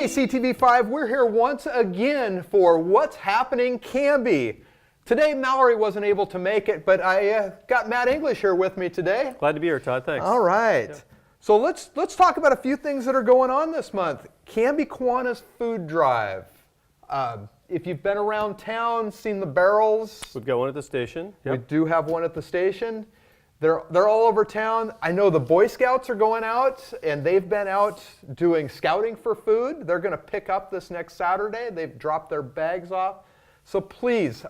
Hey, CTV5, we're here once again for What's Happening Canby. Today, Mallory wasn't able to make it, but I got Matt English here with me today. Glad to be here, Todd. Thanks. All right. Yeah. So let's talk about a few things that are going on this month. Canby Kiwanis Food Drive. If you've been around town, seen the barrels. We've got one at the station. We do have one at the station. They're all over town. I know the Boy Scouts are going out, and they've been out doing scouting for food. They're going to pick up this next Saturday. They've dropped their bags off. So please,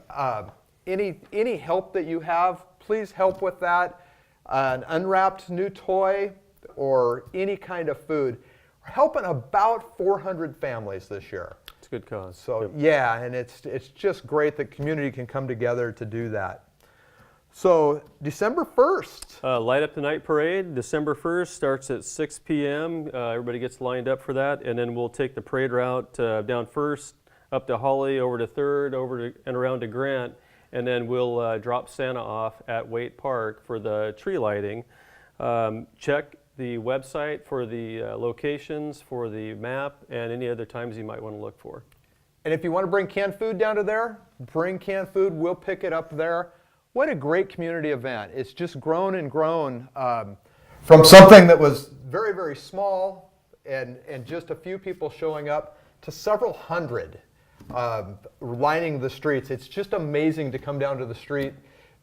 any help that you have, please help with that. An unwrapped new toy or any kind of food. We're helping about 400 families this year. It's a good cause. So yeah, and it's just great that community can come together to do that. So December 1st. Light Up the Night Parade, December 1st, starts at 6 p.m. Everybody gets lined up for that, and then we'll take the parade route down First, up to Holly, over to Third, and around to Grant, and then we'll drop Santa off at Waite Park for the tree lighting. Check the website for the locations, for the map, and any other times you might want to look for. And if you want to bring canned food down to there, bring canned food. We'll pick it up there. What a great community event. It's just grown and grown from something that was very, very small and just a few people showing up to several hundred lining the streets. It's just amazing to come down to the street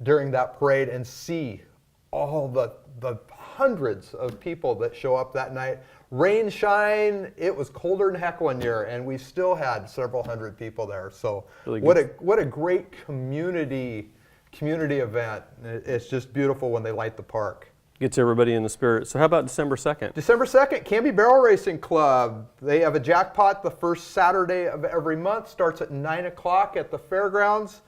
during that parade and see all the hundreds of people that show up that night. Rain, shine, it was colder than heck one year, and we still had several hundred people there. So really what a great community event. It's just beautiful when they light the park. Gets everybody in the spirit. So how about December 2nd? December 2nd, Canby Barrel Racing Club. They have a jackpot the first Saturday of every month. Starts at 9 o'clock at the fairgrounds.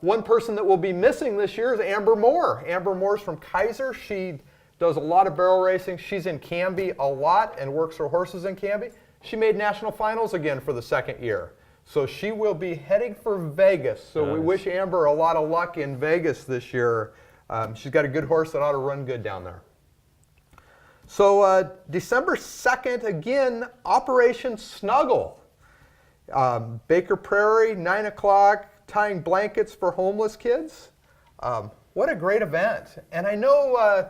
One person that will be missing this year is Amber Moore. Amber Moore's from Kaiser. She does a lot of barrel racing. She's in Canby a lot and works her horses in Canby. She made national finals again for the second year. So she will be heading for Vegas. So nice. We wish Amber a lot of luck in Vegas this year. She's got a good horse that ought to run good down there. So December 2nd, again, Operation Snuggle. Baker Prairie, 9 o'clock, tying blankets for homeless kids. What a great event. And I know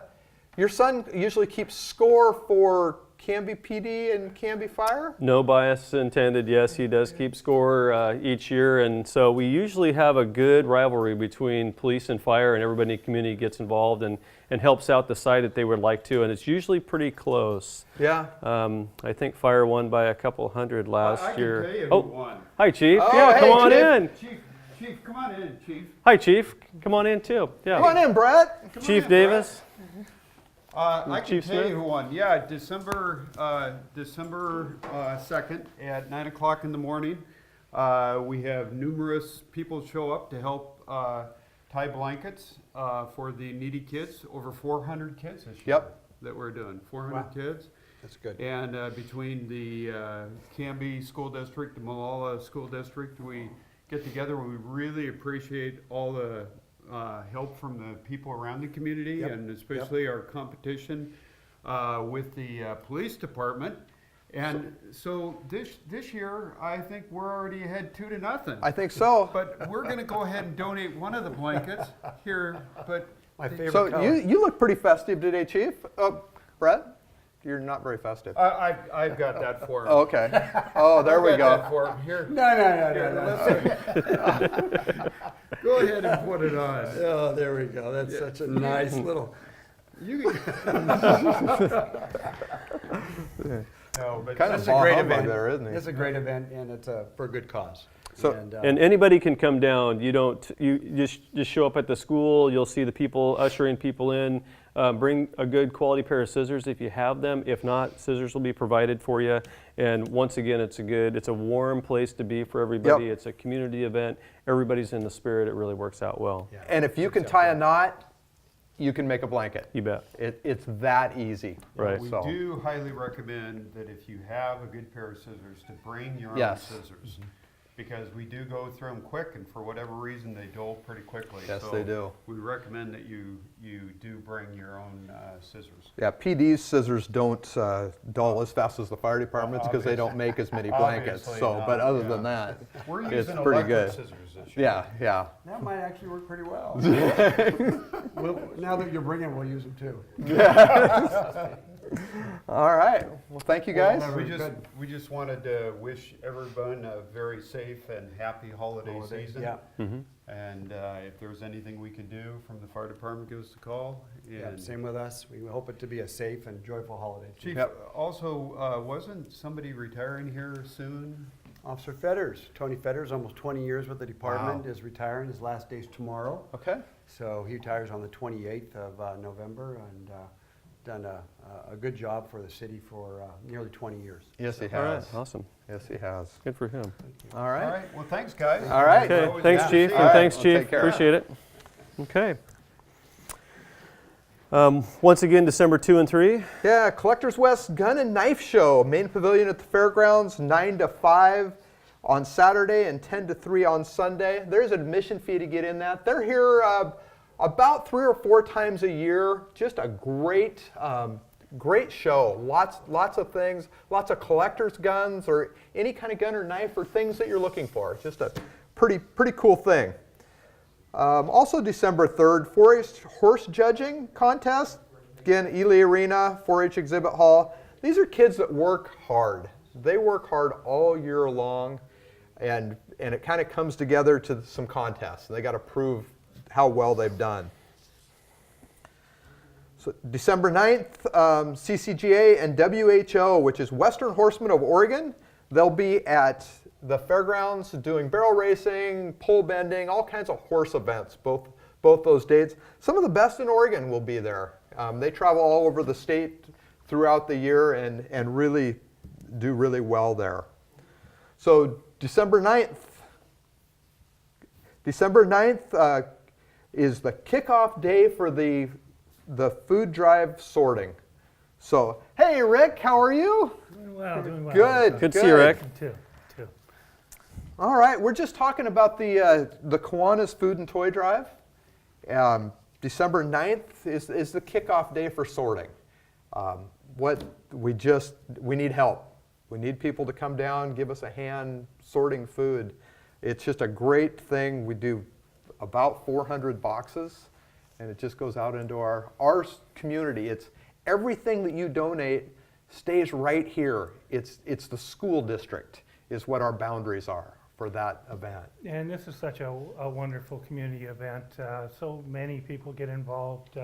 your son usually keeps score for Canby PD and Canby Fire? No bias intended. Yes, he does keep score each year, and so we usually have a good rivalry between police and fire, and everybody in the community gets involved and helps out the side that they would like to, and it's usually pretty close. Yeah. I think fire won by a couple hundred last year. I can tell you who won. Hi, Chief. Oh, Yeah, hey, come on Chief. in. Chief, come on in, Chief. Hi, Chief. Come on in too. Yeah. Come on in, Brett. Come on Chief in, Davis. I can Chief tell Smith? you who won. Yeah, December 2nd at 9 o'clock in the morning. We have numerous people show up to help tie blankets for the needy kids. Over 400 kids this year that we're doing. 400 kids. That's good. And between the Canby School District, the Malala School District, we get together and we really appreciate all the help from the people around the community and especially our competition with the police department. And so this year, I think we're already ahead 2-0. I think so. But we're going to go ahead and donate one of the blankets here. But My favorite So color. you look pretty festive today, Chief. Brett, you're not very festive. I've got that for him. Oh, okay. Oh, there we I've got go. that for him. Here. No. Go ahead and put it on. Oh, there we go. That's such a nice little. You can. No, but Kind of It's a great humbug event. there, isn't he? It's a great event, and it's for a good cause. So- And anybody can come down. You just show up at the school. You'll see the people ushering people in. Bring a good quality pair of scissors if you have them. If not, scissors will be provided for you. And once again, it's a warm place to be for everybody. Yep. It's a community event. Everybody's in the spirit. It really works out well. Yeah. And if you can tie a knot, you can make a blanket. You bet. It's that easy. Right. We So- do highly recommend that if you have a good pair of scissors, to bring your own Yes. scissors. because we do go through them quick, and for whatever reason, they dull pretty quickly. Yes, So they do. We recommend that you do bring your own scissors. Yeah, PD's scissors don't dull as fast as the fire department's because they don't make as many blankets. Obviously So, not, but other yeah. than that, We're it's using pretty electric good. scissors this year. Yeah. That might actually work pretty well. Now that you're bringing, we'll use them too. All right. Well, thank you guys. Well, We just wanted to wish everyone a very safe and happy holiday season. Yeah. And if there's anything we can do from the fire department, give us a call. Yeah, And same with us. We hope it to be a safe and joyful holiday. Chief, Yep. also, wasn't somebody retiring here soon? Officer Fetters, Tony Fetters, almost 20 years with the department, Wow. is retiring. His last day's tomorrow. Okay. So he retires on the 28th of November, and done a good job for the city for nearly 20 years. Yes, he All right, has. awesome. Yes, he has. Good for him. All All right. right, well, thanks, guys. All right. Okay, Always thanks, good to Chief, see and you. thanks, Well, Chief. take care. Appreciate it. Okay. Once again, December 2 and 3. Yeah, Collectors West Gun and Knife Show, main pavilion at the fairgrounds, 9 to 5 on Saturday and 10 to 3 on Sunday. There's an admission fee to get in that. They're here about 3 or 4 times a year. Just a great, great show. Lots of things, lots of collector's guns or any kind of gun or knife or things that you're looking for. Just a pretty cool thing. Also December 3rd, 4-H horse judging contest. Again, Ely Arena, 4-H exhibit hall. These are kids that work hard. They work hard all year long, and it kind of comes together to some contests. They got to prove how well they've done. So December 9th, CCGA and WHO, which is Western Horsemen of Oregon, they'll be at the fairgrounds doing barrel racing, pole bending, all kinds of horse events, both those dates. Some of the best in Oregon will be there. They travel all over the state throughout the year and really do really well there. So December 9th is the kickoff day for the food drive sorting. So, hey Rick, how are you? Doing well, doing well. Good. Good to see you, Rick. Too. All right, we're just talking about the Kiwanis Food and Toy Drive. December 9th is the kickoff day for sorting. We need help. We need people to come down, give us a hand sorting food. It's just a great thing. We do about 400 boxes, and it just goes out into our community. It's everything that you donate stays right here. It's the school district is what our boundaries are for that event. And this is such a wonderful community event. So many people get involved.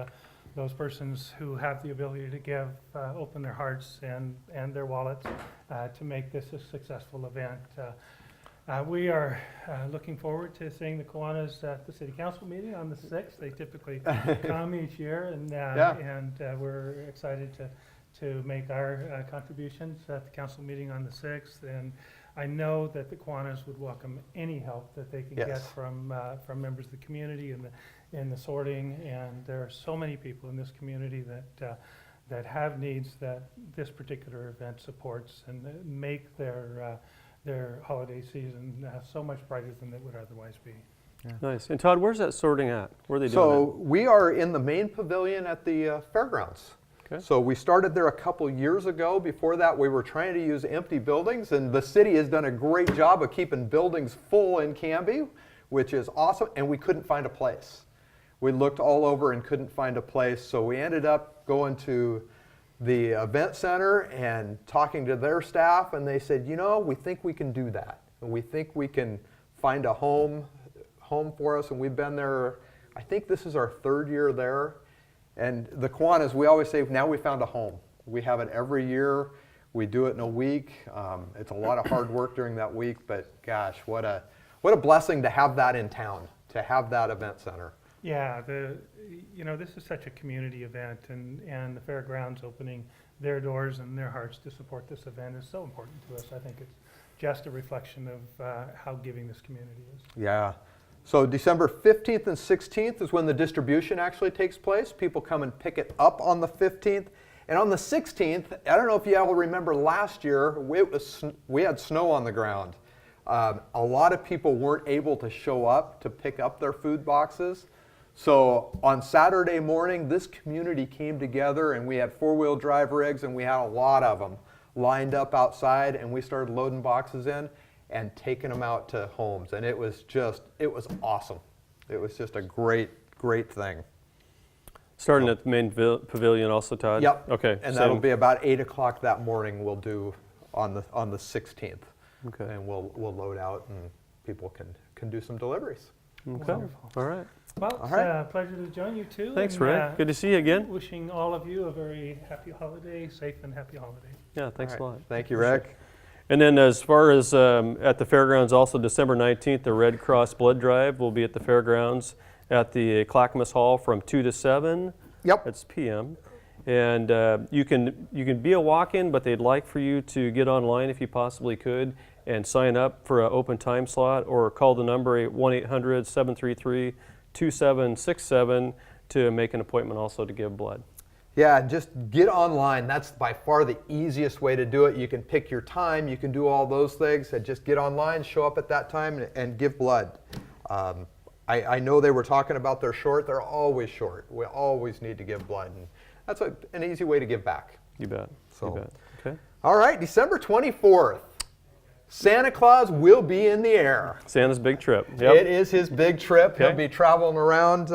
Those persons who have the ability to give, open their hearts and their wallets to make this a successful event. We are looking forward to seeing the Kiwanis at the City Council meeting on the 6th. They typically come each year, and we're excited to make our contributions at the council meeting on the 6th. And I know that the Kiwanis would welcome any help that they can get Yes. from members of the community in the sorting. And there are so many people in this community that have needs that this particular event supports and that make their holiday season so much brighter than it would otherwise be. Nice. And Todd, where's that sorting at? Where are they doing So we are in the main pavilion at the fairgrounds. Okay. So we started there a couple years ago. Before that, we were trying to use empty buildings, and the city has done a great job of keeping buildings full in Canby, which is awesome, and we couldn't find a place. We looked all over and couldn't find a place, so we ended up going to the event center and talking to their staff, and they said, we think we can do that, and we think we can find a home for us, and we've been there, I think this is our 3rd year there. And the Kiwanis, we always say, now we found a home. We have it every year. We do it in a week. It's a lot of hard work during that week, but gosh, what a blessing to have that in town, to have that event center. Yeah, this is such a community event, and the fairgrounds opening their doors and their hearts to support this event is so important to us. I think it's just a reflection of how giving this community is. Yeah. So December 15th and 16th is when the distribution actually takes place. People come and pick it up on the 15th. And on the 16th, I don't know if you all remember last year, we had snow on the ground. A lot of people weren't able to show up to pick up their food boxes. So on Saturday morning, this community came together and we had 4-wheel drive rigs and we had a lot of them lined up outside, and we started loading boxes in and taking them out to homes. And it was awesome. It was just a great thing. Starting at the main pavilion also, Todd? Yep. Okay. And so- that'll be about 8 o'clock that morning we'll do on the 16th. Okay. And we'll load out and people can do some deliveries. Okay. Wonderful. All right. Well, All it's right. a pleasure to join you too. Thanks, and, Rick. Good to see you again. Wishing all of you a very happy holiday, safe and happy holiday. Yeah, thanks a All right. lot. Thank you, Rick. And then as far as at the fairgrounds, also December 19th, the Red Cross Blood Drive will be at the fairgrounds at the Clackamas Hall from 2 to 7. Yep. It's p.m. And you can be a walk-in, but they'd like for you to get online if you possibly could and sign up for an open time slot, or call the number 1-800-733-2767 to make an appointment also to give blood. Yeah, just get online. That's by far the easiest way to do it. You can pick your time, you can do all those things, and just get online, show up at that time, and give blood. I know they were talking about they're short. They're always short. We always need to give blood, and that's an easy way to give back. You bet. So- You bet. Okay. All right, December 24th. Santa Claus will be in the air. Santa's big trip. It Yep. is his big trip. He'll Okay. be traveling around,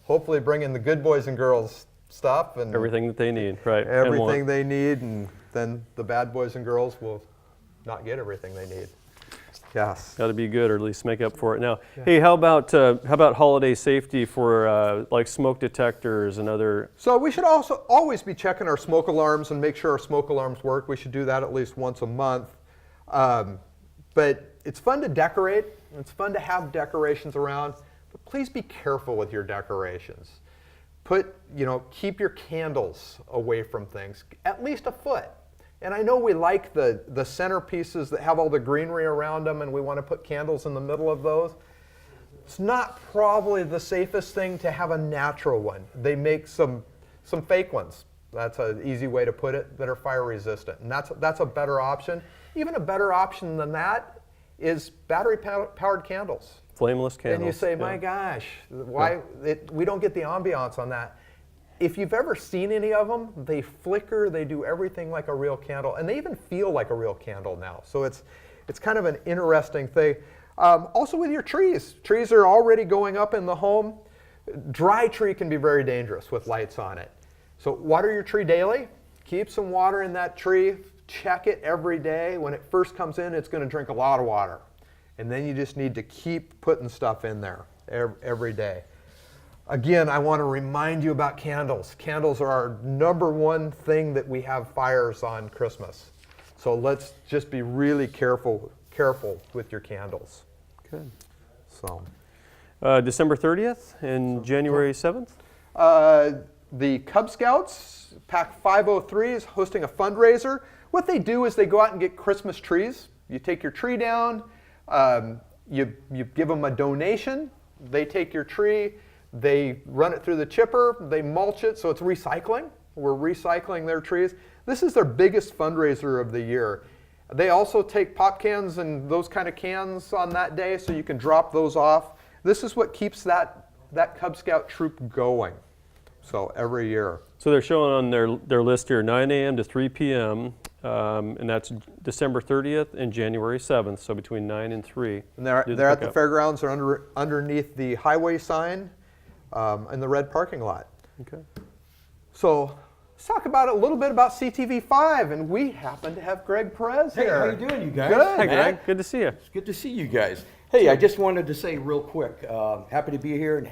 hopefully bringing the good boys and girls stuff and Everything that they need, right? and everything want. they need, and then the bad boys and girls will not get everything they need. Yes. Got to be good, or at least make up for it. Now, hey, how about holiday safety for like smoke detectors and other? So we should also always be checking our smoke alarms and make sure our smoke alarms work. We should do that at least once a month. But it's fun to decorate. It's fun to have decorations around. But please be careful with your decorations. Keep your candles away from things, at least a foot. And I know we like the centerpieces that have all the greenery around them, and we want to put candles in the middle of those. It's not probably the safest thing to have a natural one. They make some fake ones. That's an easy way to put it, that are fire resistant. And that's a better option. Even a better option than that is battery powered candles. Flameless candles. And you say, yeah. my gosh, why we don't get the ambiance on that. If you've ever seen any of them, they flicker, they do everything like a real candle, and they even feel like a real candle now. So it's kind of an interesting thing. Also with your trees. Trees are already going up in the home. Dry tree can be very dangerous with lights on it. So water your tree daily. Keep some water in that tree. Check it every day. When it first comes in, it's going to drink a lot of water. And then you just need to keep putting stuff in there every day. Again, I want to remind you about candles. Candles are our number one thing that we have fires on Christmas. So let's just be really careful with your candles. Good. So, December 30th and January 7th? the Cub Scouts, Pack 503, is hosting a fundraiser. What they do is they go out and get Christmas trees. You take your tree down, you give them a donation, they take your tree, they run it through the chipper, they mulch it, so it's recycling. We're recycling their trees. This is their biggest fundraiser of the year. They also take pop cans and those kind of cans on that day, so you can drop those off. This is what keeps that Cub Scout troop going. So every year. So they're showing on their list here 9 a.m. to 3 p.m. And that's December 30th and January 7th, so between 9 and 3. And they're Do the at the pickup. fairgrounds, or underneath the highway sign in the red parking lot. Okay. So let's talk about a little bit about CTV5, and we happen to have Greg Perez Hey, here. how you doing, you guys? Good. Hi, Man, Greg. Good to see you. It's good to see you guys. Hey, I just wanted to say real quick, happy to be here and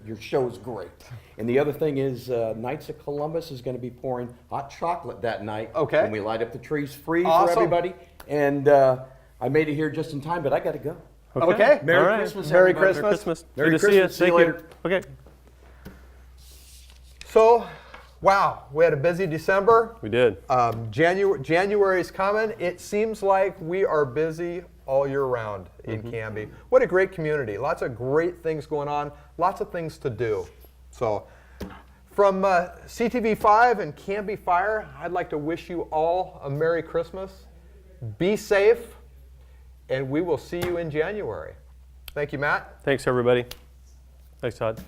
your show is great. And the other thing is, Knights of Columbus is going to be pouring hot chocolate that night. Okay. When we light up the trees free Awesome. for everybody. And I made it here just in time, but I got to go. Okay. Merry All right. Christmas, Merry everybody. Christmas. Merry Christmas. Merry Good to Christmas. see you. See you Thank later. Okay. So, wow, we had a busy December. We did. January is coming. It seems like we are busy all year round in Canby. What a great community. Lots of great things going on. Lots of things to do. So from CTV5 and Canby Fire, I'd like to wish you all a Merry Christmas. Be safe. and we will see you in January. Thank you, Matt. Thanks, everybody. Thanks, Todd.